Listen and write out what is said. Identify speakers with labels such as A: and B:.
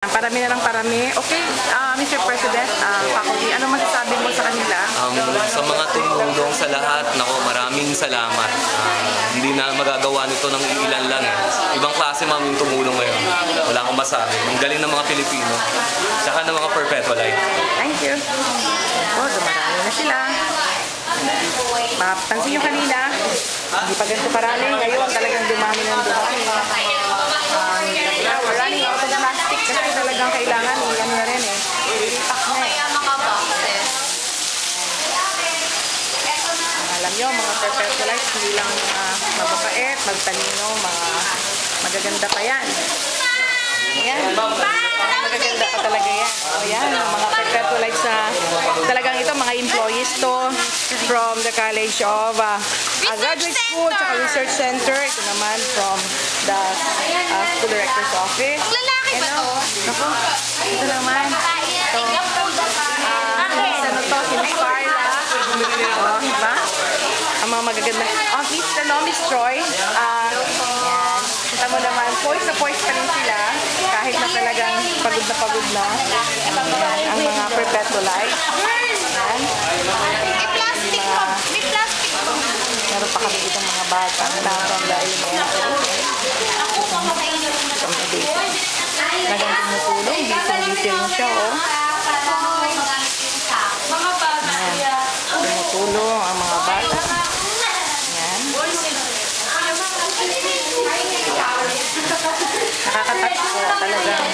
A: Parami na ng parami. Okay, Mr. President, faculty, ano masasabi mo sa kanila?
B: Sa mga tumulong sa lahat, nako, maraming salamat. Hindi na magagawa nito ng ilan lang eh. Ibang klase yung tumulong ngayon. Wala akong masabi. Ang galing ng mga Pilipino. Tsaka ng mga Perpetualite.
A: Thank you. Oh, dumarami na sila. Mapansin nyo kanina, hindi pa ganito karami. Ngayon talagang dumami ng dumami. We're running out of plastic kasi talagang kailangan ano na rin eh. Ipak na eh. Alam nyo, mga Perpetualites, hindi lang mababait, magtalino, mga magaganda pa yan. Ayan, magaganda pa talaga yan. O yan, mga Perpetualites na talagang ito, mga employees to from the College of Graduate School at Research Center. Ito naman from the School Director's Office.
C: Lalaki ba to?
A: Naku, ito naman. Ito. Ano to? Si Miss Carla. O, diba? Ang mga magaganda. Miss Troy. Yan. Kita mo naman, poise na poise pa rin sila. Kahit na talagang pagod na. Ang mga Perpetualites. Yan.
C: May plastic pa. May plastic pa.
A: Meron pa kami itong mga bata na from the elementary. Talagang tumutulong. Busy rin siya, oh. Ayan. Tumutulong ang mga bata. Ayan. Nakakatouch po talagang